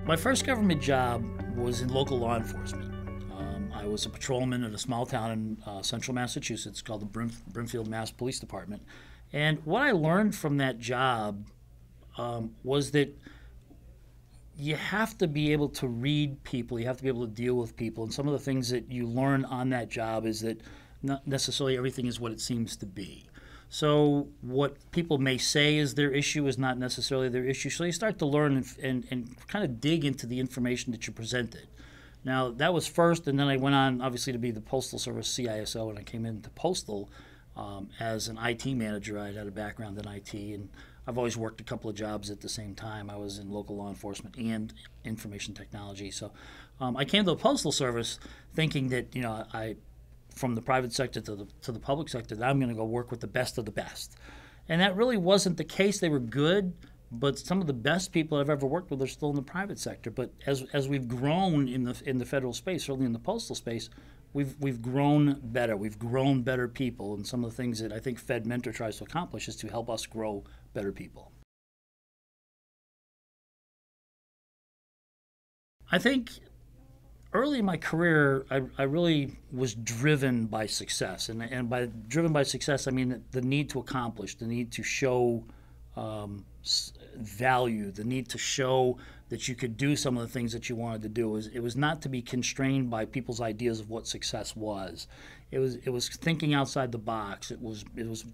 My first government job was in local law enforcement. I was a patrolman in a small town in central Massachusetts called the Brimfield, Mass. Police Department. And what I learned from that job was that you have to be able to read people, you have to be able to deal with people. And some of the things that you learn on that job is that not necessarily everything is what it seems to be. So what people may say is their issue is not necessarily their issue. So you start to learn and kind of dig into the information that you're presented. Now, that was first, and then I went on, obviously, to be the Postal Service CISO, and I came into Postal as an IT manager. I had a background in IT, and I've always worked a couple of jobs at the same time. I was in local law enforcement and information technology. So I came to the Postal Service thinking that, from the private sector to the public sector, that I'm going to go work with the best of the best. And that really wasn't the case. They were good, but some of the best people I've ever worked with are still in the private sector. But as we've grown in the federal space, certainly in the postal space, we've grown better. We've grown better people. And some of the things that I think FedMentor tries to accomplish is to help us grow better people. I think early in my career, I really was driven by success. And by driven by success, I mean the need to accomplish, the need to show value, the need to show that you could do some of the things that you wanted to do. It was not to be constrained by people's ideas of what success was. It was thinking outside the box. It was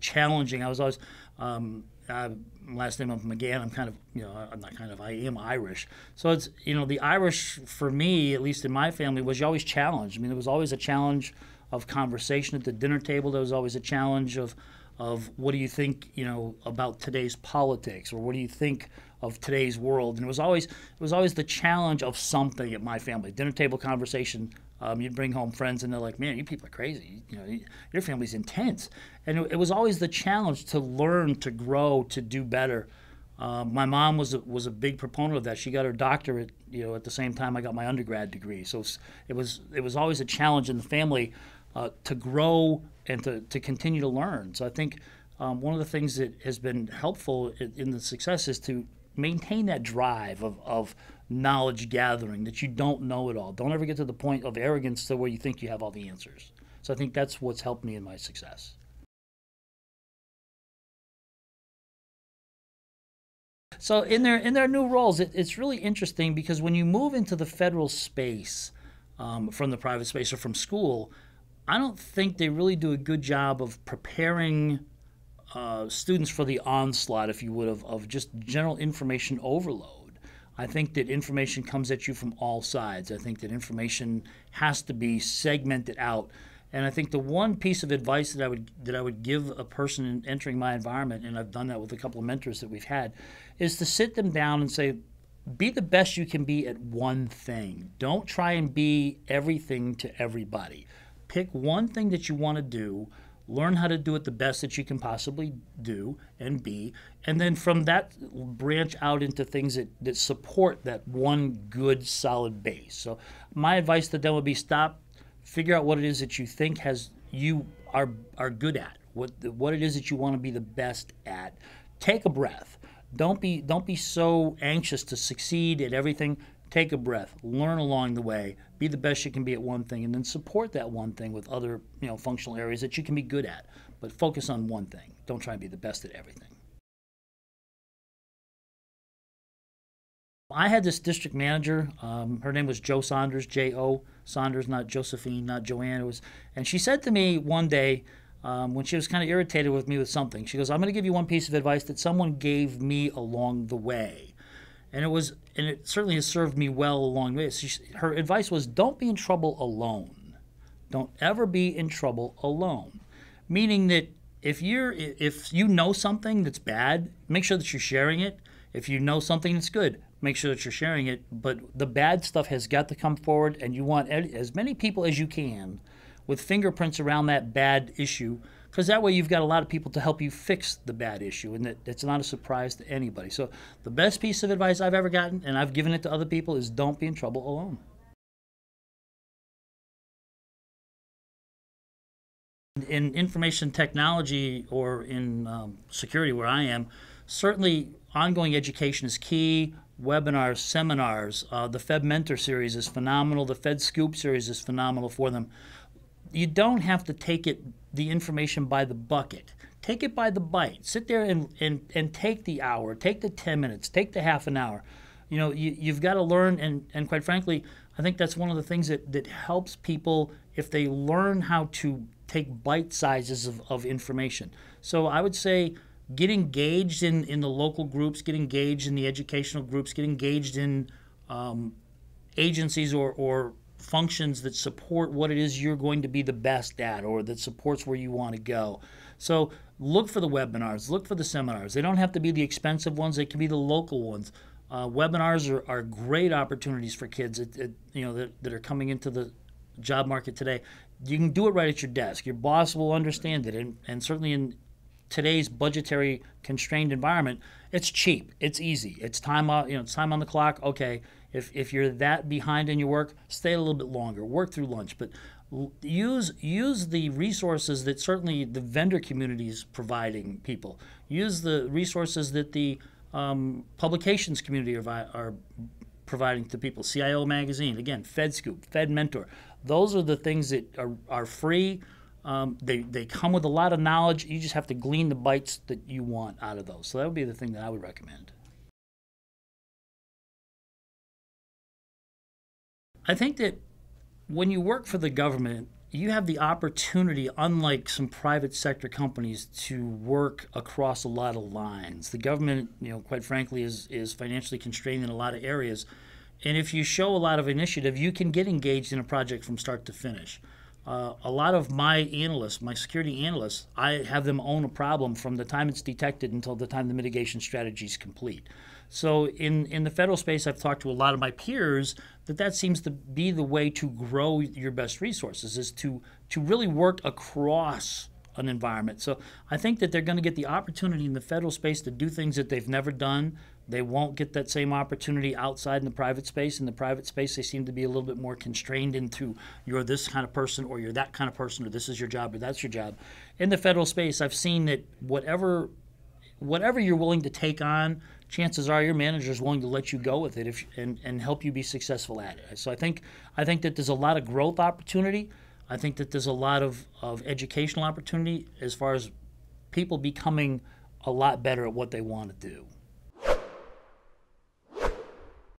challenging. I was always last name of McGann. I am Irish. So it's the Irish for me, at least in my family, was you always challenged. I mean, there was always a challenge of conversation at the dinner table. There was always a challenge of what do you think about today's politics, or what do you think of today's world? And it was always the challenge of something at my family dinner table conversation. You'd bring home friends and they're like, man, you people are crazy. Your family's intense. And it was always the challenge to learn, to grow, to do better. My mom was a big proponent of that. She got her doctorate, at the same time I got my undergrad degree. So it was always a challenge in the family to grow and to continue to learn. So I think one of the things that has been helpful in the success is to maintain that drive of knowledge gathering, that you don't know it all. Don't ever get to the point of arrogance to where you think you have all the answers. So I think that's what's helped me in my success. So in their new roles, it's really interesting because when you move into the federal space from the private space or from school, I don't think they really do a good job of preparing students for the onslaught, if you would, of just general information overload. I think that information comes at you from all sides. I think that information has to be segmented out. And I think the one piece of advice that I would give a person entering my environment, and I've done that with a couple of mentors that we've had, is to sit them down and say, be the best you can be at one thing. Don't try and be everything to everybody. Pick one thing that you want to do, learn how to do it the best that you can possibly do and be, and then from that branch out into things that support that one good solid base. So my advice to them would be figure out what it is that you think you are good at, what it is that you want to be the best at. Take a breath. Don't be so anxious to succeed at everything. Take a breath, learn along the way, be the best you can be at one thing, and then support that one thing with other functional areas that you can be good at. But focus on one thing. Don't try and be the best at everything. I had this district manager. Her name was Jo Saunders, J-O Saunders, not Josephine, not Joanne. And she said to me one day, when she was kind of irritated with me with something, she goes, I'm going to give you one piece of advice that someone gave me along the way. And it certainly has served me well along the way. Her advice was, don't be in trouble alone. Don't ever be in trouble alone. Meaning that if you know something that's bad, make sure that you're sharing it. If you know something that's good, make sure that you're sharing it. But the bad stuff has got to come forward, and you want as many people as you can with fingerprints around that bad issue, because that way you've got a lot of people to help you fix the bad issue, and it's not a surprise to anybody. So the best piece of advice I've ever gotten, and I've given it to other people, is don't be in trouble alone. In information technology or in security where I am, certainly ongoing education is key. webinars, seminars. The FedMentor series is phenomenal. The Fed Scoop series is phenomenal for them. You don't have to take the information by the bucket. Take it by the bite. Sit there and take the hour, take the 10 minutes, take the half an hour. You've got to learn, and quite frankly, I think that's one of the things that helps people if they learn how to take bite sizes of information. So I would say get engaged in the local groups, get engaged in the educational groups, get engaged in agencies or functions that support what it is you're going to be the best at, or that supports where you want to go. So look for the webinars, look for the seminars. They don't have to be the expensive ones, they can be the local ones. Webinars are great opportunities for kids that are coming into the job market today. You can do it right at your desk. Your boss will understand it, and certainly in today's budgetary constrained environment, it's cheap, it's easy, it's time out, it's time on the clock. Okay, if you're that behind in your work, stay a little bit longer, work through lunch, but use the resources that certainly the vendor community is providing people. Use the resources that the publications community are providing to people. CIO Magazine, again, FedScoop, FedMentor. Those are the things that are free. They come with a lot of knowledge. You just have to glean the bites that you want out of those. So that would be the thing that I would recommend. I think that when you work for the government, you have the opportunity, unlike some private sector companies, to work across a lot of lines. The government, quite frankly, is financially constrained in a lot of areas. And if you show a lot of initiative, you can get engaged in a project from start to finish. A lot of my analysts, my security analysts, I have them own a problem from the time it's detected until the time the mitigation strategy is complete. So in the federal space, I've talked to a lot of my peers that seems to be the way to grow your best resources, is to really work across an environment. So I think that they're going to get the opportunity in the federal space to do things that they've never done. They won't get that same opportunity outside in the private space. In the private space, they seem to be a little bit more constrained into you're this kind of person, or you're that kind of person, or this is your job, or that's your job. In the federal space, I've seen that whatever you're willing to take on, chances are your manager is willing to let you go with it and help you be successful at it. So I think that there's a lot of growth opportunity. I think that there's a lot of educational opportunity as far as people becoming a lot better at what they want to do.